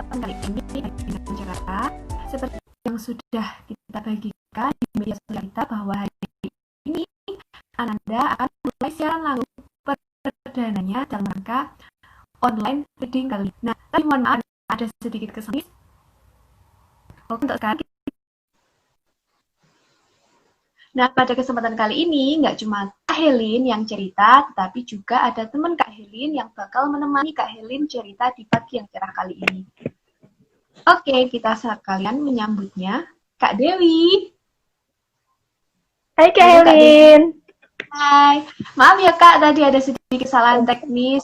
kali ini dengan cara seperti yang sudah kita bagikan di media sosial kita bahwa hari ini Ananda akan mulai siaran langsung perdananya dalam rangka online reading kali. Nah, tapi mohon maaf ada sedikit kesulitan. Untuk sekarang. Nah, pada kesempatan kali ini nggak cuma Kak Helin yang cerita, tetapi juga ada teman Kak Helin yang bakal menemani Kak Helin cerita di pagi yang cerah kali ini. Oke, kita sekalian menyambutnya Kak Dewi. Hai Kak Halo Kak Dewi. Helin. Hai. Maaf ya Kak, tadi ada sedikit kesalahan teknis.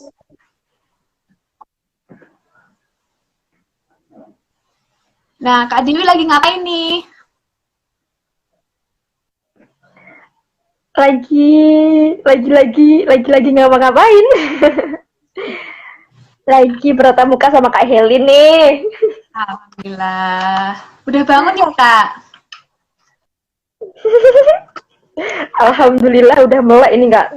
Nah, Kak Dewi lagi ngapain nih? Lagi ngapa-ngapain. Lagi bertatap muka sama Kak Helin nih. Alhamdulillah. Udah bangun ya Kak? Alhamdulillah udah melek ini Kak.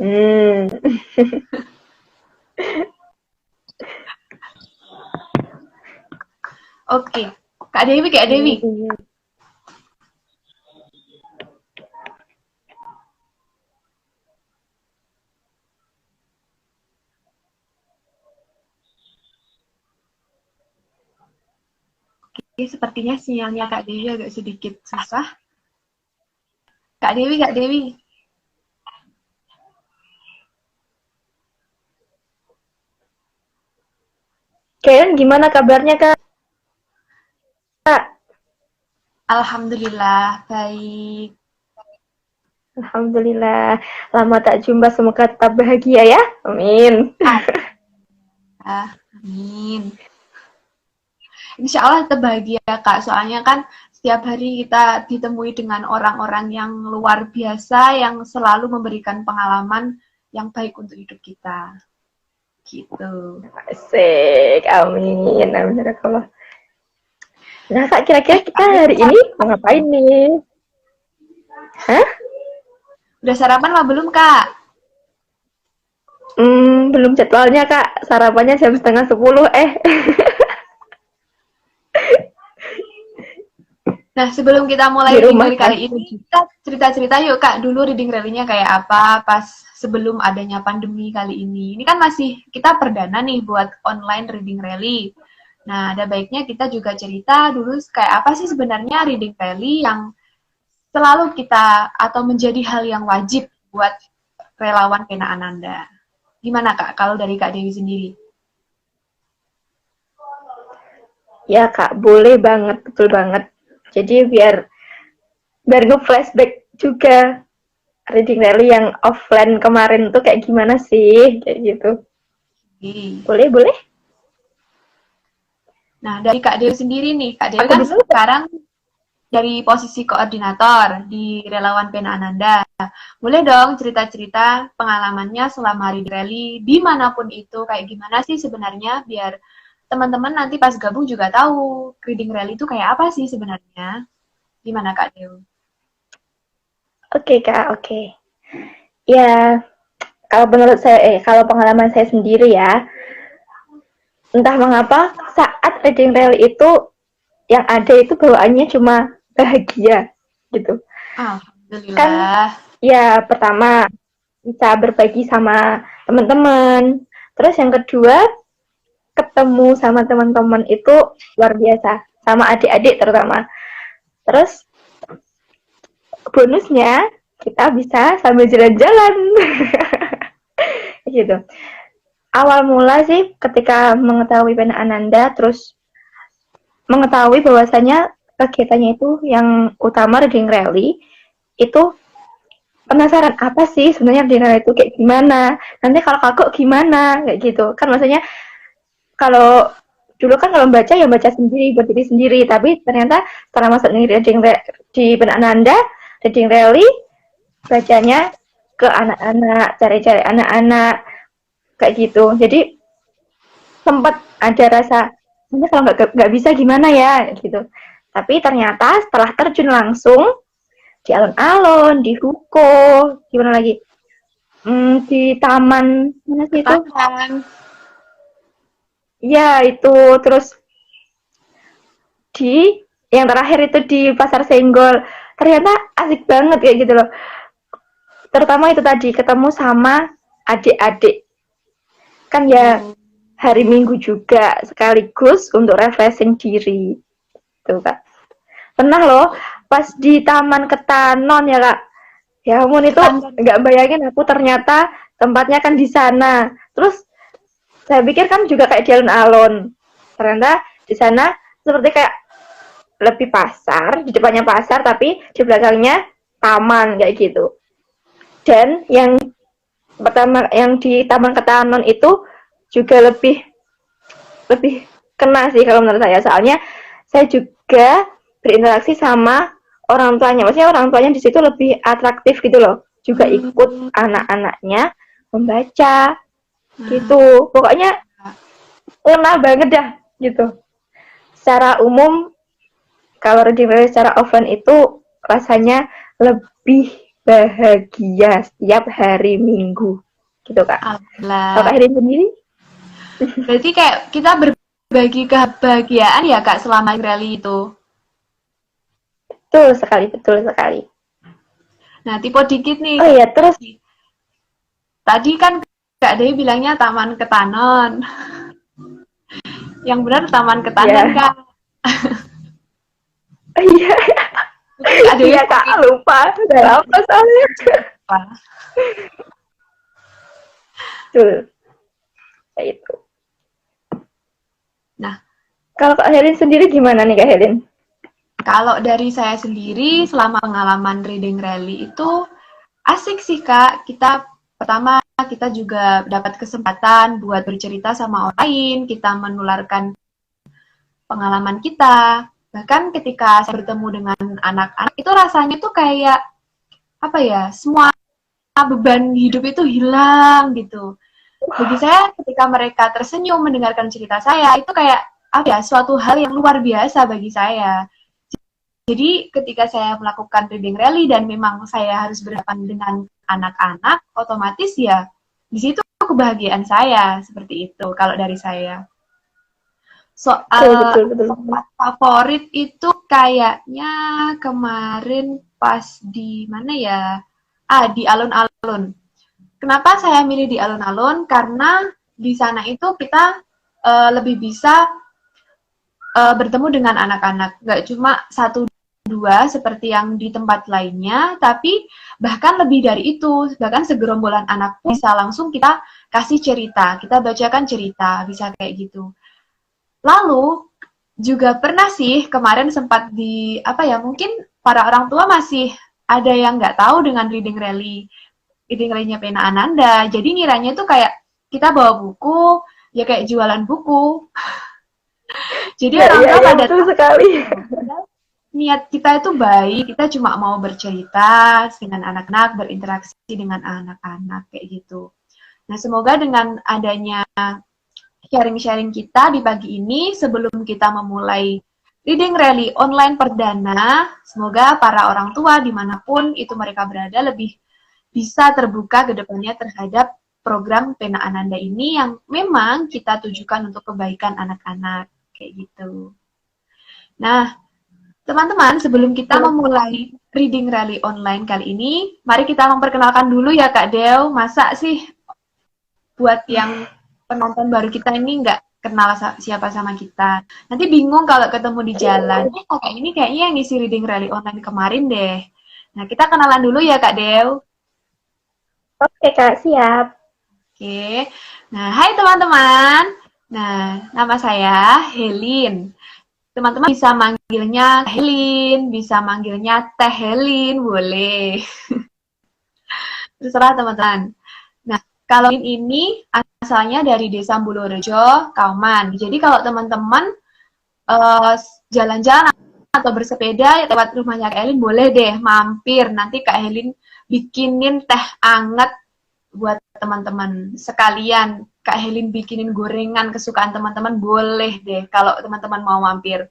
Oke. Kak Dewi, Kak Dewi. Oke, sepertinya sinyalnya Kak Dewi agak sedikit susah. Kak Dewi, Kak Dewi. Kalian gimana kabarnya Kak? Alhamdulillah, baik. Alhamdulillah. Lama tak jumpa, semoga tetap bahagia ya. Amin. Amin. Insya Allah tetap bahagia Kak, soalnya kan setiap hari kita ditemui dengan orang-orang yang luar biasa yang selalu memberikan pengalaman yang baik untuk hidup kita. Gitu. Asik. Amin. Amin ya Allah. Nah Kak, kira-kira kita hari ini mau ngapain nih? Hah? Udah sarapan apa belum Kak? Belum jadwalnya Kak. Sarapannya jam 9:30. Nah, sebelum kita mulai Di reading rumah rally kan. kali ini, kita cerita-cerita yuk Kak, dulu reading rally-nya kayak apa pas sebelum adanya pandemi kali ini. Ini kan masih kita perdana nih buat online reading rally. Nah, ada baiknya kita juga cerita dulu kayak apa sih sebenarnya reading rally yang selalu kita atau menjadi hal yang wajib buat relawan Pena Ananda. Gimana Kak, kalau dari Kak Dewi sendiri? Ya Kak, boleh banget, betul banget. Jadi biar nge-flashback juga reading rally yang offline kemarin tuh kayak gimana sih, kayak gitu. Boleh. Nah, dari Kak Dewi sendiri nih, Kak Dewi Aku kan dulu. sekarang dari posisi koordinator di Relawan Pena Ananda. Boleh dong cerita-cerita pengalamannya selama reading rally dimanapun itu, kayak gimana sih sebenarnya biar teman-teman nanti pas gabung juga tahu reading rally itu kayak apa sih sebenarnya. Gimana Kak Dewi? Oke Kak, oke. Ya, kalau pengalaman saya sendiri ya, entah mengapa saat reading rally itu yang ada itu bawaannya cuma bahagia gitu. Kan Alhamdulillah. ya pertama bisa berbagi sama teman-teman. Terus yang kedua, ketemu sama teman-teman itu luar biasa, sama adik-adik terutama. Terus bonusnya kita bisa sambil jalan-jalan. Gitu. Awal mula sih ketika mengetahui Pena Ananda, terus mengetahui bahwasanya kegiatannya itu yang utama reading rally, itu penasaran apa sih sebenarnya reading rally itu kayak gimana, nanti kalau kakak gimana, kayak gitu kan. Maksudnya kalau dulu kan kalau baca ya baca sendiri, berdiri sendiri, tapi ternyata setelah masuk di Penananda reading rally, bacanya ke anak-anak, cari-cari anak-anak kayak gitu. Jadi sempat ada rasa ini kalau nggak bisa gimana ya gitu. Tapi ternyata setelah terjun langsung di alun-alun, di Ruko, gimana lagi, di taman mana sih itu? Taman. Ya itu, terus di yang terakhir itu di Pasar Senggol. Ternyata asik banget kayak gitu loh. Terutama itu tadi ketemu sama adik-adik. Kan ya hari Minggu juga sekaligus untuk refreshing diri. Tuh, Kak. Pernah loh pas di Taman Ketanon ya, Kak. Ya ampun itu nggak bayangin aku ternyata tempatnya kan di sana. Terus saya pikir kan juga kayak di alun-alun. Ternyata di sana seperti kayak lebih pasar, di depannya pasar tapi di belakangnya taman kayak gitu. Dan yang pertama yang di Taman Ketanon itu juga lebih lebih kena sih kalau menurut saya. Soalnya saya juga berinteraksi sama orang tuanya. Maksudnya orang tuanya di situ lebih atraktif gitu loh. Juga ikut anak-anaknya membaca gitu. Pokoknya ngena banget dah gitu. Secara umum kalau reading rally secara offline itu rasanya lebih bahagia setiap hari Minggu gitu, Kak. Kalau Kak Hirin sendiri? Berarti kayak kita berbagi kebahagiaan ya Kak selama rally itu. Betul sekali, betul sekali. Nah, tipe dikit nih. Oh iya, terus Tadi kan Kak Dewi bilangnya Taman Ketanon. Yang benar Taman Ketanon, ya. Kak. Iya, Mungkin Kak Dewi iya Kak, lupa. Udah lama soalnya. lupa. Betul. Kayak itu. Nah, kalau Kak Helin sendiri gimana nih Kak Helin? kalau dari saya sendiri selama pengalaman reading rally itu asik sih Kak. Pertama kita juga dapat kesempatan buat bercerita sama orang lain, kita menularkan pengalaman kita. Bahkan ketika saya bertemu dengan anak-anak itu rasanya tuh kayak apa ya? Semua beban hidup itu hilang gitu. Bagi saya ketika mereka tersenyum mendengarkan cerita saya itu kayak apa ya? Suatu hal yang luar biasa bagi saya. Jadi ketika saya melakukan reading rally dan memang saya harus berhadapan dengan anak-anak, otomatis ya di situ kebahagiaan saya seperti itu kalau dari saya. Soal Betul. tempat favorit itu kayaknya kemarin pas di mana ya? Di alun-alun. Kenapa saya milih di alun-alun? Karena di sana itu kita lebih bisa bertemu dengan anak-anak. Nggak cuma satu dua seperti yang di tempat lainnya, tapi bahkan lebih dari itu, bahkan segerombolan anak pun bisa langsung kita kasih cerita, kita bacakan cerita, bisa kayak gitu. Lalu juga pernah sih kemarin sempat di apa ya, mungkin para orang tua masih ada yang nggak tahu dengan reading rally-nya Pena Ananda, jadi ngiranya itu kayak kita bawa buku, ya kayak jualan buku. Jadi orang tua pada betul sekali. niat kita itu baik, kita cuma mau bercerita dengan anak-anak, berinteraksi dengan anak-anak kayak gitu. Nah, semoga dengan adanya sharing-sharing kita di pagi ini sebelum kita memulai reading rally online perdana, semoga para orang tua dimanapun itu mereka berada lebih bisa terbuka ke depannya terhadap program Pena Ananda ini yang memang kita tujukan untuk kebaikan anak-anak kayak gitu. Nah, teman-teman, sebelum kita memulai reading rally online kali ini, mari kita memperkenalkan dulu ya Kak Dew. Masa sih buat yang penonton baru kita ini nggak kenal siapa sama kita. Nanti bingung kalau ketemu di jalan. Kakak ini kayaknya yang ngisi reading rally online kemarin deh. Nah, kita kenalan dulu ya Kak Dew. Oke Kak, siap. Oke. Nah, hai teman-teman. Nah, nama saya Helin. Teman-teman bisa manggilnya Helin, bisa manggilnya Teh Helin, boleh. Terserah teman-teman. Nah, kalau ini asalnya dari Desa Bulurejo, Kauman. Jadi kalau teman-teman jalan-jalan atau bersepeda lewat rumahnya Kak Helin, boleh deh mampir. Nanti Kak Helin bikinin teh anget buat teman-teman sekalian. Kak Helin bikinin gorengan kesukaan teman-teman, boleh deh kalau teman-teman mau mampir.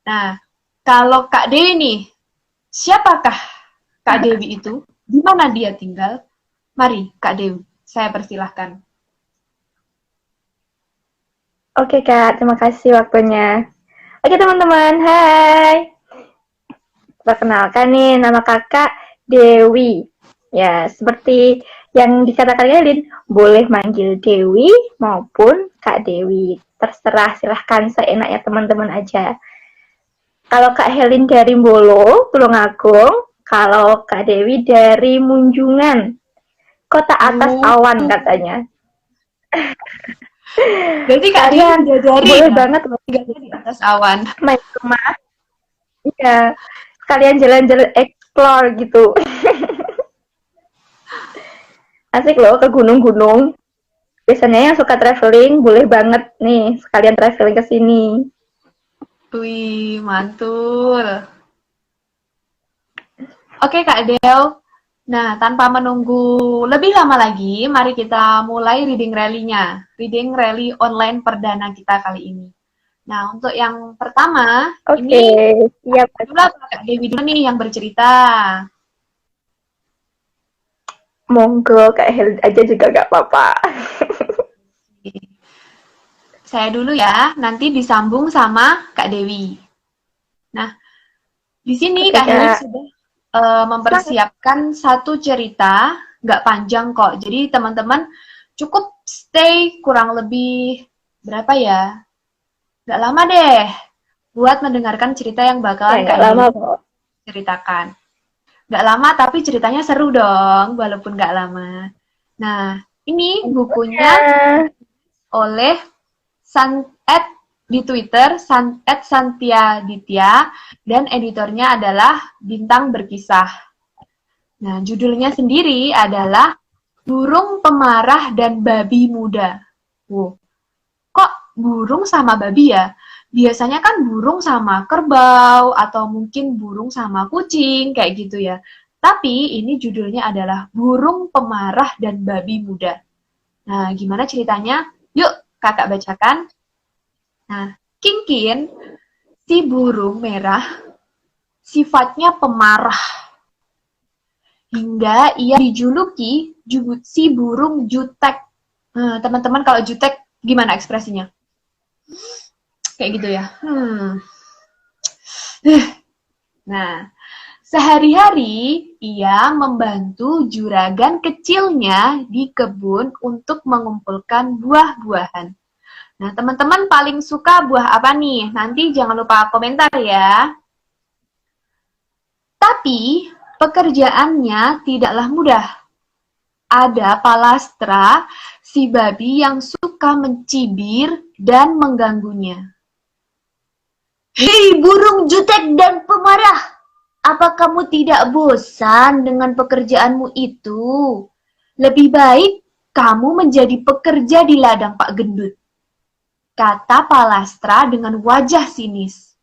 Nah, kalau Kak Dewi nih, siapakah Kak Dewi itu? Di mana dia tinggal? Mari, Kak Dewi, saya persilahkan. Oke Kak, terima kasih waktunya. Oke teman-teman, hai. Perkenalkan nih, nama kakak Dewi. Ya, seperti yang dikatakan Elin, boleh manggil Dewi maupun Kak Dewi. Terserah, silahkan seenaknya teman-teman aja. Kalau Kak Helin dari Bolo, Tulungagung. Kalau Kak Dewi dari Munjungan, kota atas Oh, awan katanya. berarti Kak Dewi Kalian bidadari boleh ya? banget loh Tinggalnya di atas awan. main ke rumah. Iya, kalian jalan-jalan explore gitu. Asik loh ke gunung-gunung. Biasanya yang suka traveling boleh banget nih sekalian traveling ke sini. Wih, mantul. Oke Kak Del. Nah, tanpa menunggu lebih lama lagi, mari kita mulai reading rally-nya. Reading rally online perdana kita kali ini. Nah, untuk yang pertama, Oke, ini siap. dulu apa Kak Dewi dulu nih yang bercerita. Monggo Kak Hel aja juga gak apa-apa. Saya dulu ya, nanti disambung sama Kak Dewi. Nah, di sini Oke Kak Heli Kak. sudah Semangat. mempersiapkan satu cerita, nggak panjang kok. Jadi teman-teman cukup stay kurang lebih berapa ya? Nggak lama deh buat mendengarkan cerita yang Ya bakalan Kak nggak lama Heli kok. ceritakan. Nggak lama tapi ceritanya seru dong, walaupun nggak lama. Nah, ini bukunya Ya. oleh di Twitter Santia Ditya dan editornya adalah Bintang Berkisah. Nah, judulnya sendiri adalah Burung Pemarah dan Babi Muda. Wow, kok burung sama babi ya? Biasanya kan burung sama kerbau atau mungkin burung sama kucing kayak gitu ya. Tapi ini judulnya adalah Burung Pemarah dan Babi Muda. Nah, gimana ceritanya? Yuk, kakak bacakan. Nah, Kinkin, si burung merah, sifatnya pemarah. Hingga ia dijuluki si burung jutek. Nah, teman-teman kalau jutek gimana ekspresinya? Kayak gitu ya. Nah, sehari-hari ia membantu juragan kecilnya di kebun untuk mengumpulkan buah-buahan. Nah, teman-teman paling suka buah apa nih? Nanti jangan lupa komentar ya. Tapi pekerjaannya tidaklah mudah. Ada Palastra, si babi yang suka mencibir dan mengganggunya. Hei burung jutek dan pemarah, apa kamu tidak bosan dengan pekerjaanmu itu? Lebih baik kamu menjadi pekerja di ladang Pak Gendut, kata Palastra dengan wajah sinis.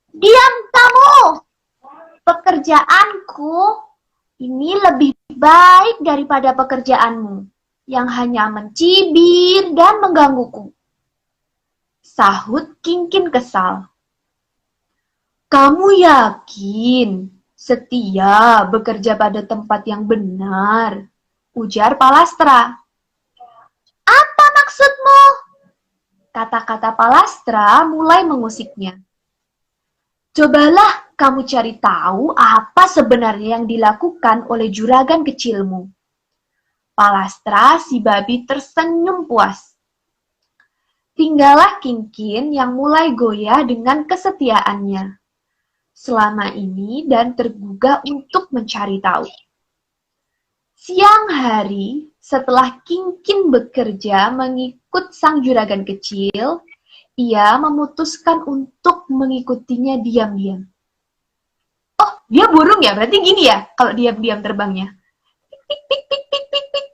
Diam kamu! Pekerjaanku ini lebih baik daripada pekerjaanmu yang hanya mencibir dan menggangguku. Sahut Kinkin kesal. Kamu yakin setia bekerja pada tempat yang benar? Ujar Palastra. Apa maksudmu? Kata-kata Palastra mulai mengusiknya. Cobalah kamu cari tahu apa sebenarnya yang dilakukan oleh juragan kecilmu. Palastra si babi tersenyum puas. Tinggallah Kinkin yang mulai goyah dengan kesetiaannya selama ini dan tergugah untuk mencari tahu. Siang hari, setelah Kinkin bekerja mengikut sang juragan kecil, ia memutuskan untuk mengikutinya diam-diam. Oh, dia burung ya? Berarti gini ya kalau diam-diam terbangnya. Pik, pik, pik, pik, pik, pik.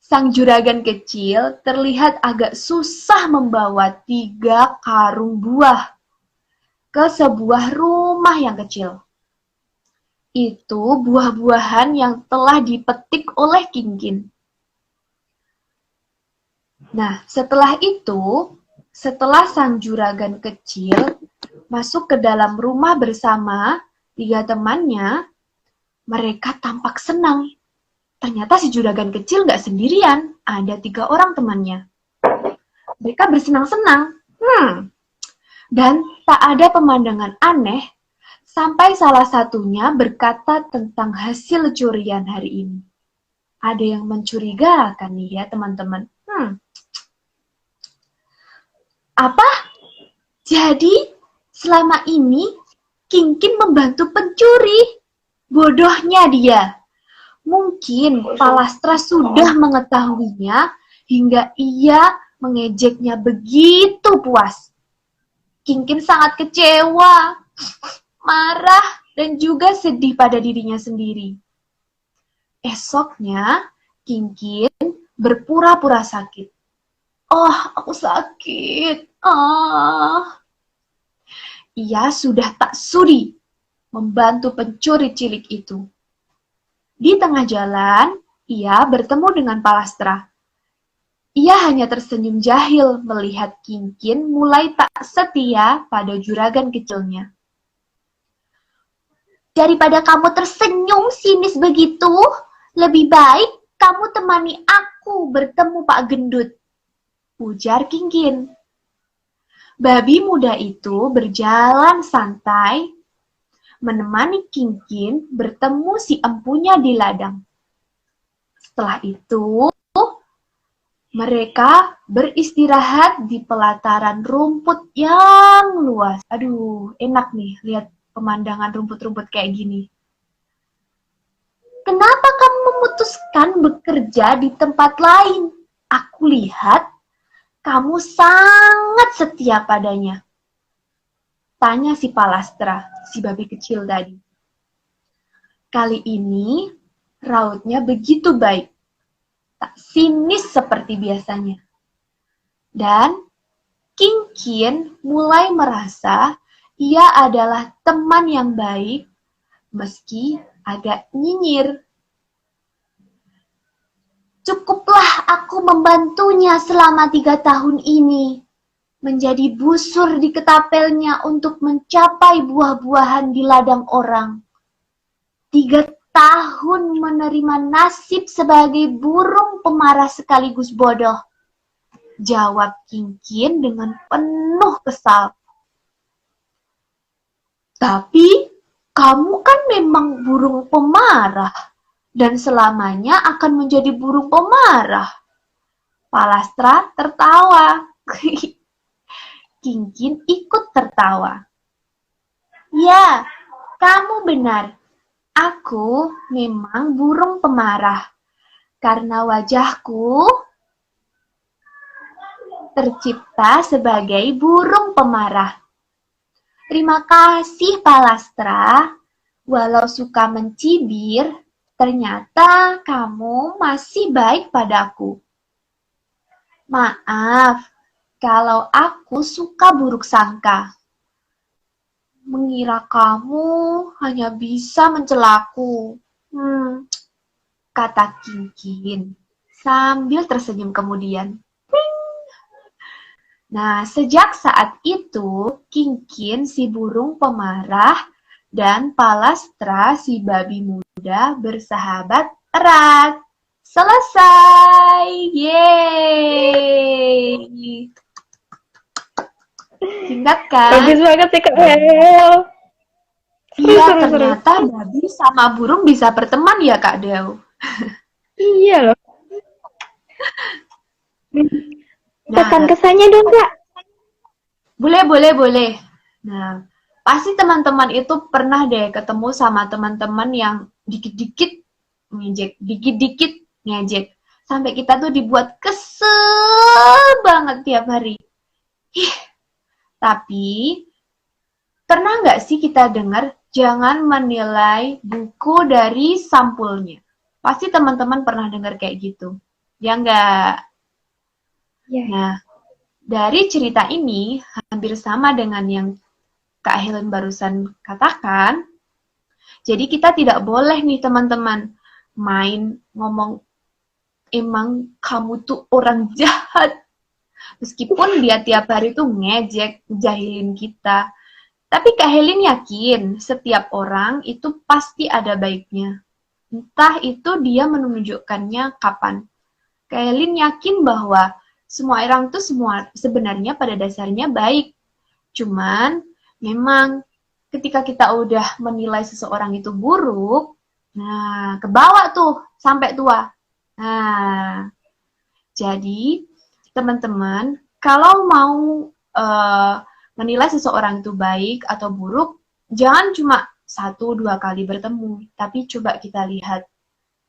Sang juragan kecil terlihat agak susah membawa 3 karung buah ke sebuah rumah yang kecil. Itu buah-buahan yang telah dipetik oleh Kinkin. Nah, setelah itu, setelah sang juragan kecil masuk ke dalam rumah bersama 3 temannya, mereka tampak senang. Ternyata si juragan kecil nggak sendirian, ada 3 orang temannya. mereka bersenang-senang. Dan tak ada pemandangan aneh sampai salah satunya berkata tentang hasil curian hari ini. Ada yang mencurigakan nih ya teman-teman. Apa? Jadi selama ini Kinkin membantu pencuri. Bodohnya dia. Mungkin Palastra sudah mengetahuinya hingga ia mengejeknya begitu puas. Kinkin sangat kecewa, marah, dan juga sedih pada dirinya sendiri. Esoknya, Kinkin berpura-pura sakit. Oh, aku sakit. Ia sudah tak sudi membantu pencuri cilik itu. Di tengah jalan, ia bertemu dengan Palastra. Ia hanya tersenyum jahil melihat Kinkin mulai tak setia pada juragan kecilnya. Daripada kamu tersenyum sinis begitu, lebih baik kamu temani aku bertemu Pak Gendut, ujar Kinkin. Babi muda itu berjalan santai, menemani Kinkin bertemu si empunya di ladang. Setelah itu, mereka beristirahat di pelataran rumput yang luas. Aduh, enak nih lihat pemandangan rumput-rumput kayak gini. Kenapa kamu memutuskan bekerja di tempat lain? Aku lihat kamu sangat setia padanya. Tanya si Palastra, si babi kecil tadi. Kali ini rautnya begitu baik, tak sinis seperti biasanya. Dan Kinkin mulai merasa ia adalah teman yang baik, meski agak nyinyir. Cukuplah aku membantunya selama 3 tahun ini, menjadi busur di ketapelnya untuk mencapai buah-buahan di ladang orang. 3 tahun menerima nasib sebagai burung pemarah sekaligus bodoh, jawab Kinkin dengan penuh kesal. Tapi kamu kan memang burung pemarah dan selamanya akan menjadi burung pemarah. Palastra tertawa. Kinkin ikut tertawa. Ya, kamu benar. Aku memang burung pemarah. Karena wajahku tercipta sebagai burung pemarah. Terima kasih Palastra. Walau suka mencibir, ternyata kamu masih baik padaku. Maaf kalau aku suka buruk sangka. Mengira kamu hanya bisa mencelaku. Kata Kinkin sambil tersenyum kemudian. Nah, sejak saat itu, Kinkin si burung pemarah dan Palastra si babi muda bersahabat erat. Selesai! Yeay! Singkat kan? Bagus banget sih Kak Del. Iya, ternyata babi sama burung bisa berteman ya Kak Del. Iya loh. Katakan kesannya dong Kak. Boleh. Nah, pasti teman-teman itu pernah deh ketemu sama teman-teman yang dikit-dikit ngejek. Sampai kita tuh dibuat kesel banget tiap hari. Tapi, pernah nggak sih kita dengar jangan menilai buku dari sampulnya? Pasti teman-teman pernah dengar kayak gitu. Ya nggak? Yeah. Nah, dari cerita ini hampir sama dengan yang Kak Helen barusan katakan. Jadi kita tidak boleh nih teman-teman main ngomong emang kamu tuh orang jahat. Meskipun dia tiap hari tuh ngejek, jahilin kita. Tapi Kak Helen yakin setiap orang itu pasti ada baiknya. Entah itu dia menunjukkannya kapan. Kak Helen yakin bahwa semua orang tuh sebenarnya pada dasarnya baik. Cuman memang ketika kita udah menilai seseorang itu buruk, nah kebawa tuh sampai tua. Nah, jadi teman-teman kalau mau menilai seseorang itu baik atau buruk, jangan cuma 1-2 kali bertemu, tapi coba kita lihat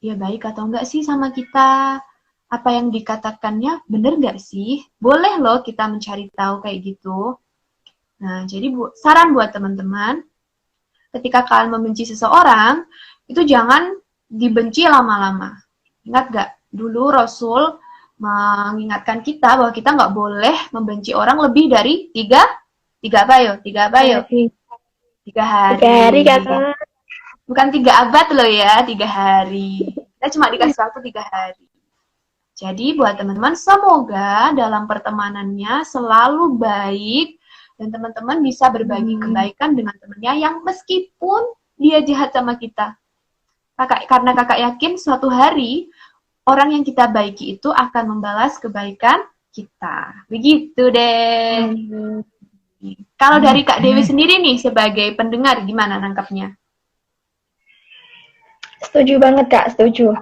dia baik atau enggak sih sama kita, apa yang dikatakannya bener nggak sih? Boleh loh kita mencari tahu kayak gitu. Nah, jadi saran buat teman-teman, ketika kalian membenci seseorang, itu jangan dibenci lama-lama. Ingat nggak? Dulu Rasul mengingatkan kita bahwa kita nggak boleh membenci orang lebih dari tiga apa yo? Tiga apa yo? 3 hari. 3 hari, Kakak. Bukan 3 abad loh ya, 3 hari. Kita cuma dikasih waktu 3 hari. Jadi buat teman-teman, semoga dalam pertemanannya selalu baik dan teman-teman bisa berbagi kebaikan dengan temannya yang meskipun dia jahat sama kita. Karena kakak yakin suatu hari orang yang kita baiki itu akan membalas kebaikan kita. Begitu deh. Kalau dari Kak Dewi sendiri nih sebagai pendengar gimana nangkapnya? Setuju banget, Kak, setuju.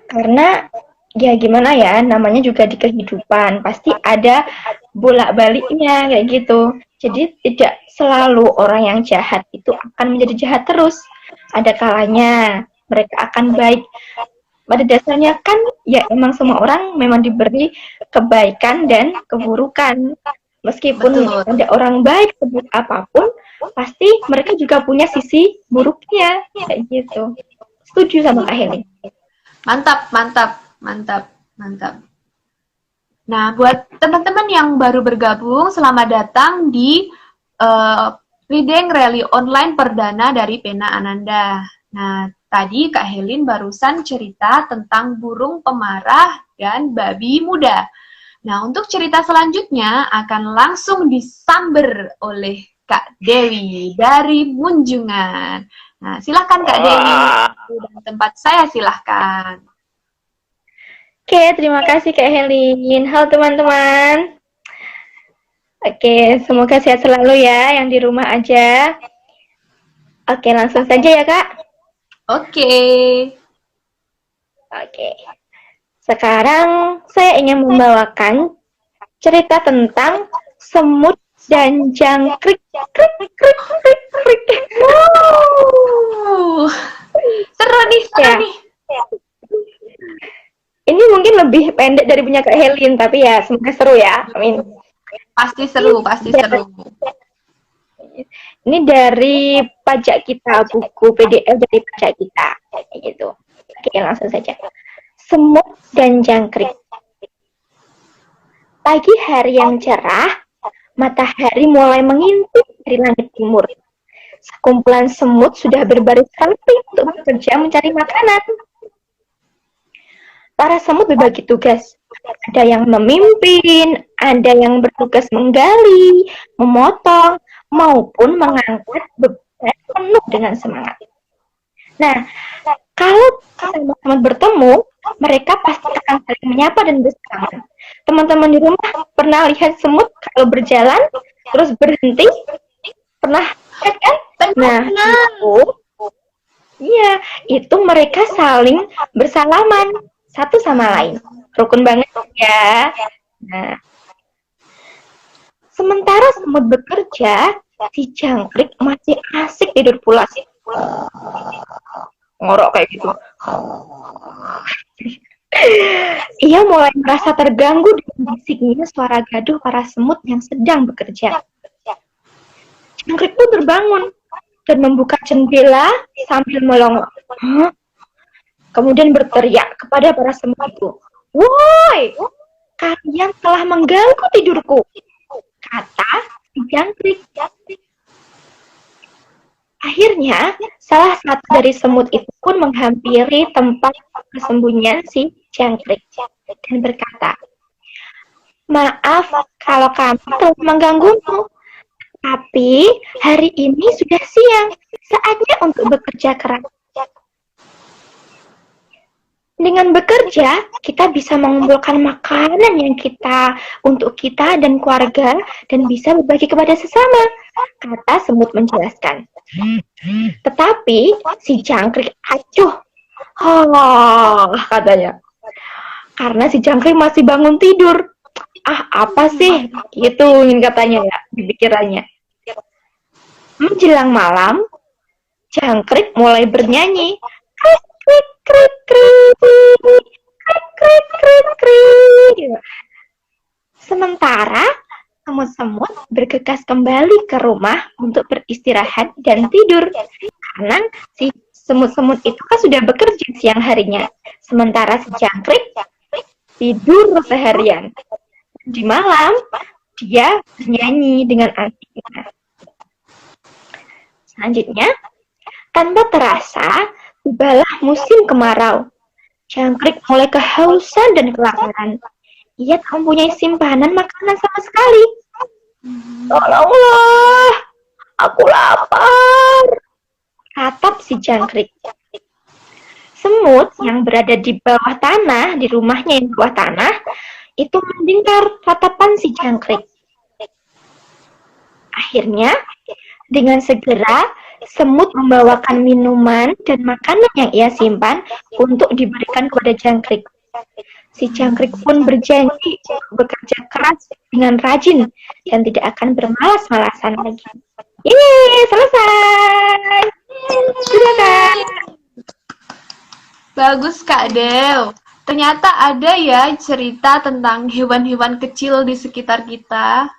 Karena ya gimana ya, namanya juga di kehidupan pasti ada bolak-baliknya kayak gitu. Jadi tidak selalu orang yang jahat itu akan menjadi jahat terus. Ada kalanya mereka akan baik. Pada dasarnya kan ya emang semua orang memang diberi kebaikan dan keburukan. Meskipun Betul. ada orang baik sebut apapun, pasti mereka juga punya sisi buruknya kayak gitu. Setuju sama Kak Heli. Mantap, mantap, mantap, mantap. Nah, buat teman-teman yang baru bergabung, selamat datang di Reading Rally Online perdana dari Pena Ananda. Nah, tadi Kak Helin barusan cerita tentang burung pemarah dan babi muda. Nah, untuk cerita selanjutnya akan langsung disamber oleh Kak Dewi dari Munjungan. Nah, silahkan Kak Dewi. Dan tempat saya silahkan. Oke, terima kasih Kak Helin. Halo teman-teman. Oke, semoga sehat selalu ya yang di rumah aja. Oke, langsung saja ya Kak. Oke. Oke. Sekarang saya ingin membawakan cerita tentang semut dan jangkrik. Krik, krik, krik, krik. Seru nih, seru Ya. nih. Ini mungkin lebih pendek dari punya Kak Helin, tapi ya semoga seru ya. Amin. Pasti seru, pasti seru. Ini dari pajak kita, buku PDF dari pajak kita. Kayak gitu. Oke, langsung saja. Semut dan jangkrik. Pagi hari yang cerah, matahari mulai mengintip dari langit timur. Sekumpulan semut sudah berbaris rapi untuk bekerja mencari makanan. Para semut berbagi tugas. Ada yang memimpin, ada yang bertugas menggali, memotong, maupun mengangkat beban penuh dengan semangat. Nah, kalau sama-sama bertemu, mereka pasti akan saling menyapa dan bersalaman. Teman-teman di rumah pernah lihat semut kalau berjalan terus berhenti? Pernah lihat kan? Nah, itu mereka saling bersalaman satu sama lain. Rukun banget ya. Nah, sementara semut bekerja, si jangkrik masih asik tidur pulas. Ngorok kayak gitu. Ia mulai merasa terganggu dengan bisiknya suara gaduh para semut yang sedang bekerja. Jangkrik pun terbangun dan membuka jendela sambil melongo. Kemudian berteriak kepada para semut itu. "Woi, kalian telah mengganggu tidurku," kata si jangkrik. Akhirnya, salah satu dari semut itu pun menghampiri tempat persembunyian si jangkrik dan berkata, "Maaf kalau kami telah mengganggumu, tapi hari ini sudah siang, saatnya untuk bekerja keras." Dengan bekerja, kita bisa mengumpulkan makanan yang kita untuk kita dan keluarga dan bisa berbagi kepada sesama, kata semut menjelaskan. Tetapi si jangkrik acuh, katanya. Karena si jangkrik masih bangun tidur. Apa sih? Gitu ingin katanya ya di pikirannya. Menjelang malam, jangkrik mulai bernyanyi. Krik, krik, krik, krik. Krik, krik, krik, krik. Sementara semut-semut bergegas kembali ke rumah untuk beristirahat dan tidur. Karena si semut-semut itu kan sudah bekerja siang harinya. Sementara si jangkrik tidur seharian. Di malam, dia bernyanyi dengan antiknya. Selanjutnya, tanpa terasa, tibalah musim kemarau. Jangkrik mulai kehausan dan kelaparan. Ia tak mempunyai simpanan makanan sama sekali. Tolonglah, aku lapar, ratap si jangkrik. Semut yang berada di bawah tanah, di rumahnya yang di bawah tanah, itu mendengar ratapan si jangkrik. Akhirnya, dengan segera, semut membawakan minuman dan makanan yang ia simpan untuk diberikan kepada jangkrik. Si jangkrik pun berjanji bekerja keras dengan rajin dan tidak akan bermalas-malasan lagi. Yeay, selesai. Sudah kan? Bagus Kak Del. Ternyata ada ya cerita tentang hewan-hewan kecil di sekitar kita.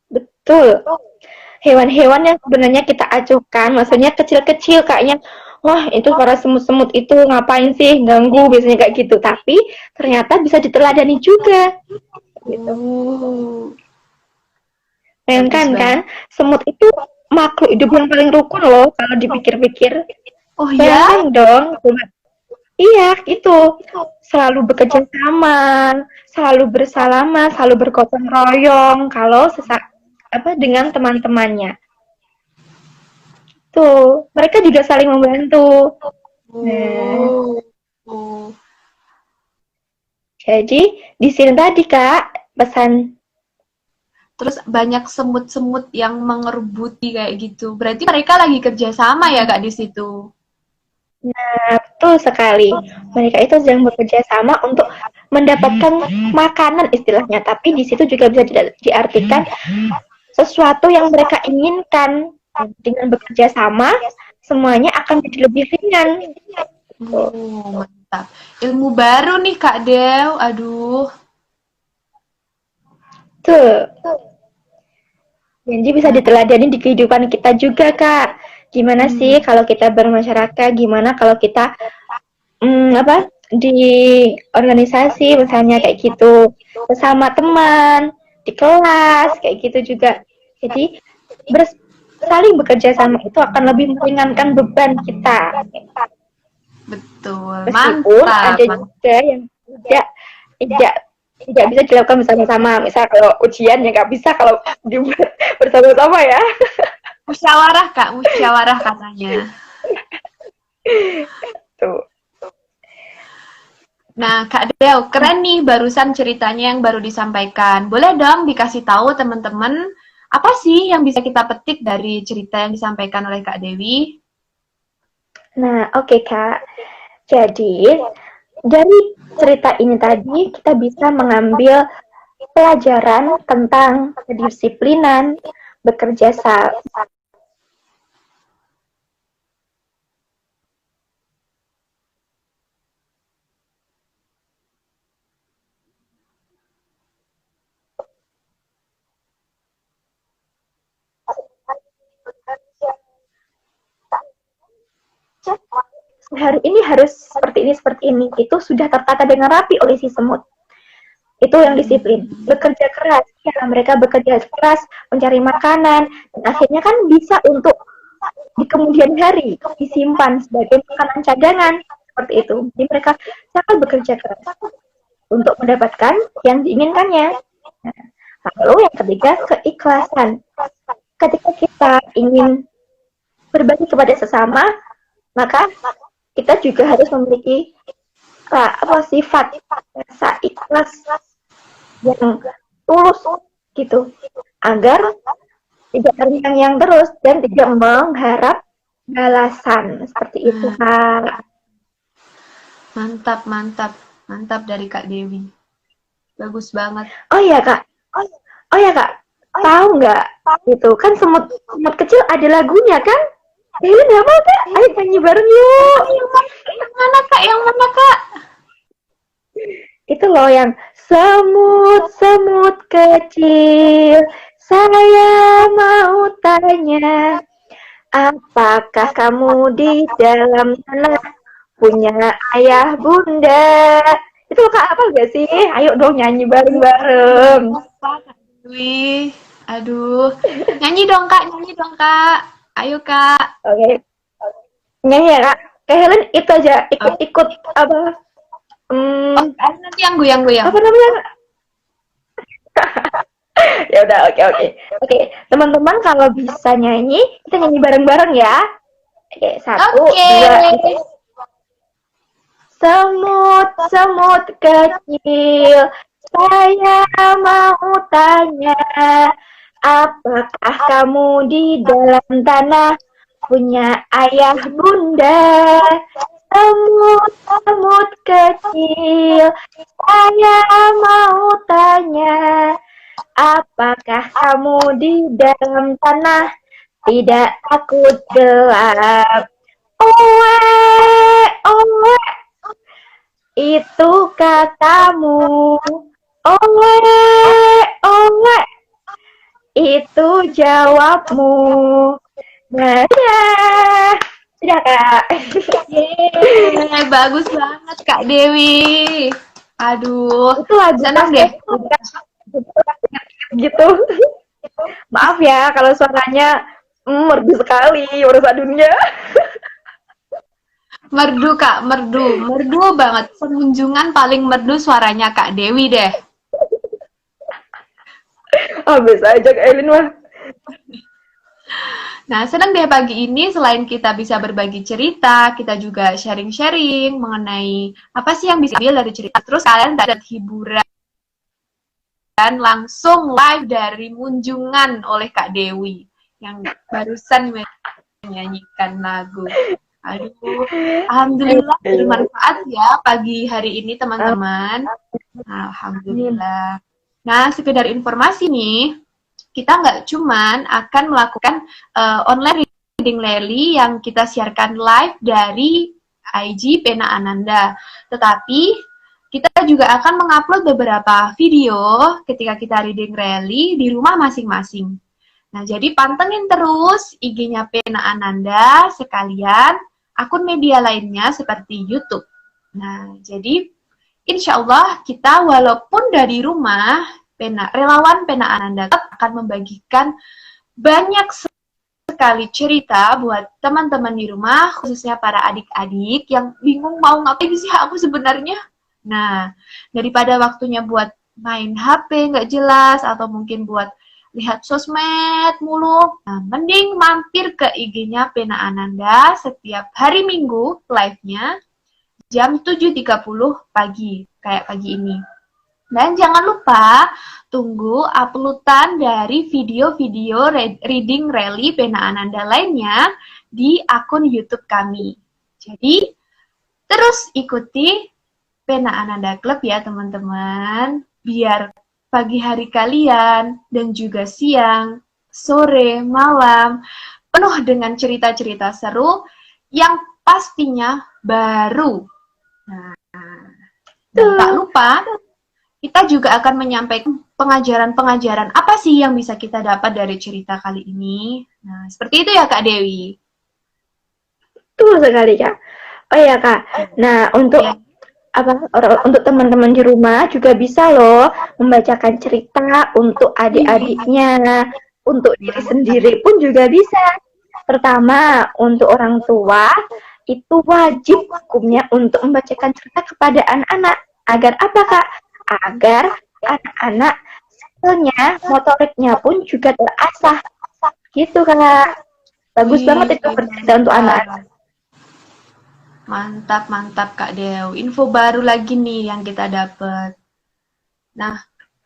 Betul. Hewan-hewan yang sebenarnya kita acuhkan, maksudnya kecil-kecil kayaknya, wah itu para semut-semut itu ngapain sih, ganggu, biasanya kayak gitu. Tapi ternyata bisa diteladani juga. Gitu. Bayangkan kan, semut itu makhluk hidup yang paling rukun loh kalau dipikir-pikir. Oh Bayangkan ya? dong. Iya, itu. Selalu bekerja sama, selalu bersalaman, selalu bergotong royong kalau dengan teman-temannya. Tuh, mereka juga saling membantu. Jadi, di sini tadi Kak, pesan. Terus banyak semut-semut yang mengerubuti kayak gitu. Berarti mereka lagi kerja sama ya Kak di situ? Nah, betul sekali. Mereka itu sedang bekerja sama untuk mendapatkan makanan istilahnya. Tapi di situ juga bisa diartikan sesuatu yang mereka inginkan. Dengan bekerja sama, semuanya akan jadi lebih ringan. Mantap. Ilmu baru nih Kak Dew. Aduh. Tuh. Jadi bisa diteladani di kehidupan kita juga, Kak. Gimana sih kalau kita bermasyarakat, gimana kalau kita di organisasi misalnya kayak gitu, bersama teman, di kelas kayak gitu juga. Jadi saling bekerja sama itu akan lebih meringankan beban kita. Betul. Meskipun Mantap. ada juga yang tidak bisa dilakukan bersama-sama. Misal kalau ujian ya nggak bisa kalau bersama-sama ya. Musyawarah Kak, musyawarah katanya. Tuh. Nah, Kak Del, keren nih barusan ceritanya yang baru disampaikan. Boleh dong dikasih tahu teman-teman apa sih yang bisa kita petik dari cerita yang disampaikan oleh Kak Dewi? Nah, oke Kak. Jadi, dari cerita ini tadi kita bisa mengambil pelajaran tentang kedisiplinan, bekerja sama. Hari ini harus seperti ini. Itu sudah tertata dengan rapi oleh si semut. Itu yang disiplin. Bekerja keras. Ya, mereka bekerja keras, mencari makanan, dan akhirnya kan bisa untuk di kemudian hari disimpan sebagai makanan cadangan. Seperti itu. Jadi mereka sangat bekerja keras untuk mendapatkan yang diinginkannya. Lalu yang ketiga, keikhlasan. Ketika kita ingin berbagi kepada sesama, maka kita juga harus memiliki sifat rasa ikhlas yang tulus gitu, agar tidak terngiang-ngiang terus dan tidak mengharap balasan seperti itu, Kak. Mantap, mantap, mantap dari Kak Dewi. Bagus banget. Oh iya, Kak. Oh iya, Kak. Tahu nggak? Itu kan semut semut kecil ada lagunya kan? Ini nggak mau, Kak? Ayo nyanyi bareng yuk. Yang mana Kak? Yang mana Kak? Itu loh yang semut-semut kecil. Saya mau tanya, apakah kamu di dalam tanah punya ayah bunda? Itu Kak apa gak sih? Ayo dong nyanyi bareng-bareng. Wih, aduh. Nyanyi dong Kak, nyanyi dong Kak. Ayo Kak. Oke, nyanyi ya Kak. Kak Helen itu aja ikut-ikut apa? Oh, nanti yang goyang-goyang. Apa namanya? Ya udah, oke. Teman-teman kalau bisa nyanyi, kita nyanyi bareng-bareng ya. Oke, 1, 2, 3. Semut-semut kecil, saya mau tanya, apakah kamu di dalam tanah punya ayah bunda? Semut-semut kecil, saya mau tanya, apakah kamu di dalam tanah tidak takut gelap? Owe, owe, itu katamu. Owe, owe, itu jawabmu. Dadah. Sudah, Kak. Yeay, bagus banget Kak Dewi. Aduh, Itu lagu senang deh. Gitu. Maaf ya kalau suaranya merdu sekali, urusan dunia. Merdu Kak, merdu. Merdu banget. Pengunjungan paling merdu suaranya Kak Dewi deh. Bisa aja Kak Elin mah. Nah, senang deh pagi ini selain kita bisa berbagi cerita, kita juga sharing-sharing mengenai apa sih yang bisa diambil dari cerita. Terus kalian dapat hiburan dan langsung live dari Munjungan oleh Kak Dewi yang barusan menyanyikan lagu. Aduh, alhamdulillah bermanfaat ya pagi hari ini teman-teman. Alhamdulillah. Nah, sekedar informasi nih, kita nggak cuman akan melakukan online reading rally yang kita siarkan live dari IG Pena Ananda, tetapi kita juga akan mengupload beberapa video ketika kita reading rally di rumah masing-masing. Nah, jadi pantengin terus IG-nya Pena Ananda sekalian akun media lainnya seperti YouTube. Nah, jadi insya Allah kita walaupun dari rumah, relawan Pena Ananda akan membagikan banyak sekali cerita buat teman-teman di rumah, khususnya para adik-adik yang bingung mau ngapain sih aku sebenarnya. Nah, daripada waktunya buat main HP nggak jelas atau mungkin buat lihat sosmed mulu, nah, mending mampir ke IG-nya Pena Ananda setiap hari Minggu live-nya jam 7.30 pagi, kayak pagi ini. Dan jangan lupa tunggu uploadan dari video-video reading rally Pena Ananda lainnya di akun YouTube kami. Jadi, terus ikuti Pena Ananda Club ya teman-teman, biar pagi hari kalian dan juga siang, sore, malam penuh dengan cerita-cerita seru yang pastinya baru. Nah, dan tak lupa kita juga akan menyampaikan pengajaran-pengajaran apa sih yang bisa kita dapat dari cerita kali ini. Nah, seperti itu ya Kak Dewi. Betul sekali Kak. Oh ya Kak. Nah, untuk untuk teman-teman di rumah juga bisa loh membacakan cerita untuk adik-adiknya, untuk diri sendiri pun juga bisa. Pertama, untuk orang tua itu wajib hukumnya untuk membacakan cerita kepada anak-anak. Agar apa Kak? Agar anak-anak skillnya, motoriknya pun juga terasah. Gitu Kak. Bagus banget itu cerita untuk anak-anak. Mantap, mantap Kak Dew. Info baru lagi nih yang kita dapat. Nah,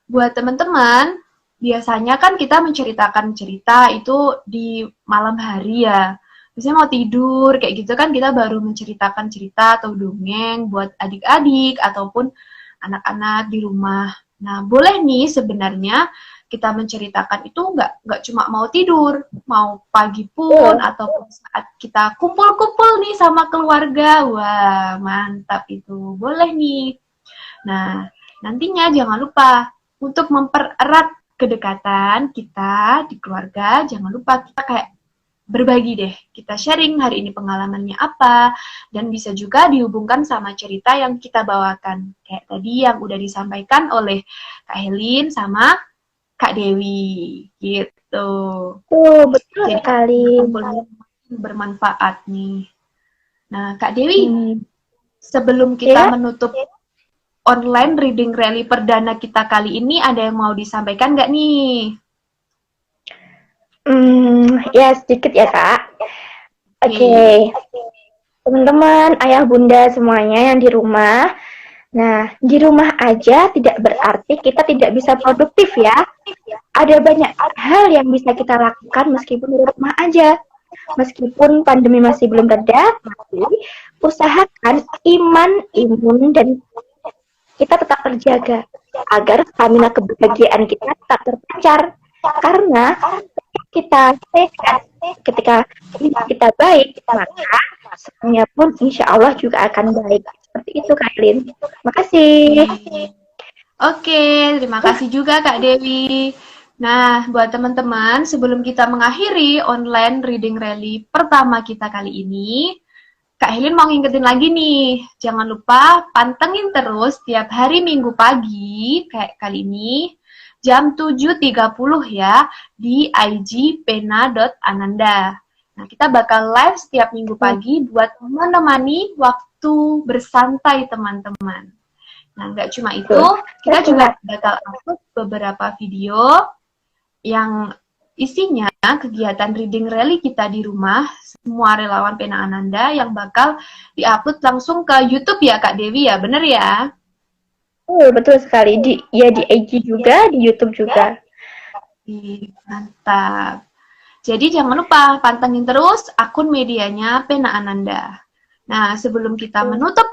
buat teman-teman, biasanya kan kita menceritakan cerita itu di malam hari ya. Biasanya mau tidur, kayak gitu kan kita baru menceritakan cerita atau dongeng buat adik-adik ataupun anak-anak di rumah. Nah, boleh nih sebenarnya kita menceritakan itu nggak cuma mau tidur, mau pagi pun ataupun saat kita kumpul-kumpul nih sama keluarga. Wah, mantap itu. Boleh nih. Nah, nantinya jangan lupa untuk mempererat kedekatan kita di keluarga, jangan lupa kita kayak berbagi deh. Kita sharing hari ini pengalamannya apa, dan bisa juga dihubungkan sama cerita yang kita bawakan. Kayak tadi yang udah disampaikan oleh Kak Helin sama Kak Dewi, gitu. Betul Jadi sekali. bermanfaat nih. Nah, Kak Dewi, sebelum kita Ya, menutup online reading rally perdana kita kali ini, ada yang mau disampaikan nggak nih? ya sedikit ya Kak. Oke, teman-teman, ayah bunda semuanya yang di rumah. Nah, di rumah aja tidak berarti kita tidak bisa produktif ya. Ada banyak hal yang bisa kita lakukan meskipun di rumah aja. Meskipun pandemi masih belum reda, tapi usahakan iman, imun, dan kita tetap terjaga agar stamina kebahagiaan kita tetap terpancar. Karena kita sehat, ketika kita baik, maka semuanya pun insya Allah juga akan baik. Seperti itu Kak Lin. Makasih. Oke, terima kasih juga Kak Dewi. Nah, buat teman-teman, sebelum kita mengakhiri online reading rally pertama kita kali ini, Kak Helin mau ngingetin lagi nih, jangan lupa pantengin terus tiap hari Minggu pagi, kayak kali ini, jam 7.30 ya, di IG pena.ananda. Nah, kita bakal live setiap Minggu pagi buat menemani waktu bersantai teman-teman. Nah, nggak cuma itu, kita juga bakal upload beberapa video yang isinya kegiatan reading rally kita di rumah, semua relawan Pena Ananda yang bakal diupload langsung ke YouTube ya Kak Dewi ya, bener ya? Betul sekali. Di IG juga, di YouTube juga. Mantap. Jadi jangan lupa pantengin terus akun medianya Pena Ananda. Nah, sebelum kita menutup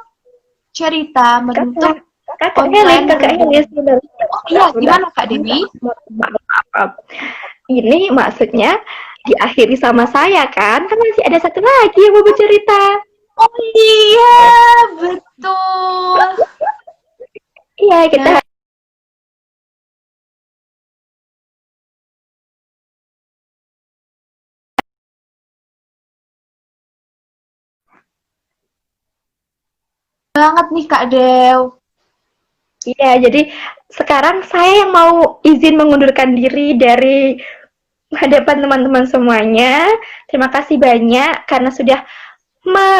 cerita, menutup Kakak Helen. Oh iya, gimana Kak Dewi? Maaf. Ini maksudnya diakhiri sama saya kan? Kan masih ada satu lagi yang mau bercerita. Oh iya, betul. Iya, kita banget nih Kak Dew. Iya, jadi sekarang saya yang mau izin mengundurkan diri dari hadapan teman-teman semuanya. Terima kasih banyak karena sudah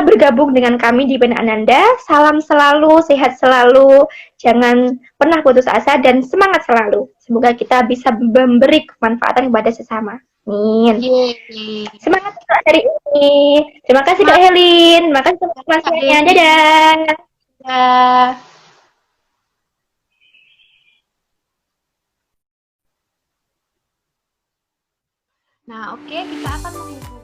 bergabung dengan kami di Pena Ananda. Salam selalu, sehat selalu, jangan pernah putus asa dan semangat selalu. Semoga kita bisa memberi kemanfaatan kepada sesama. Amin. Semangat dari ini. Terima kasih Kak Helin. Terima kasih teman-teman semuanya. Dadah. Dadah. Nah, oke, kita akan menghubungi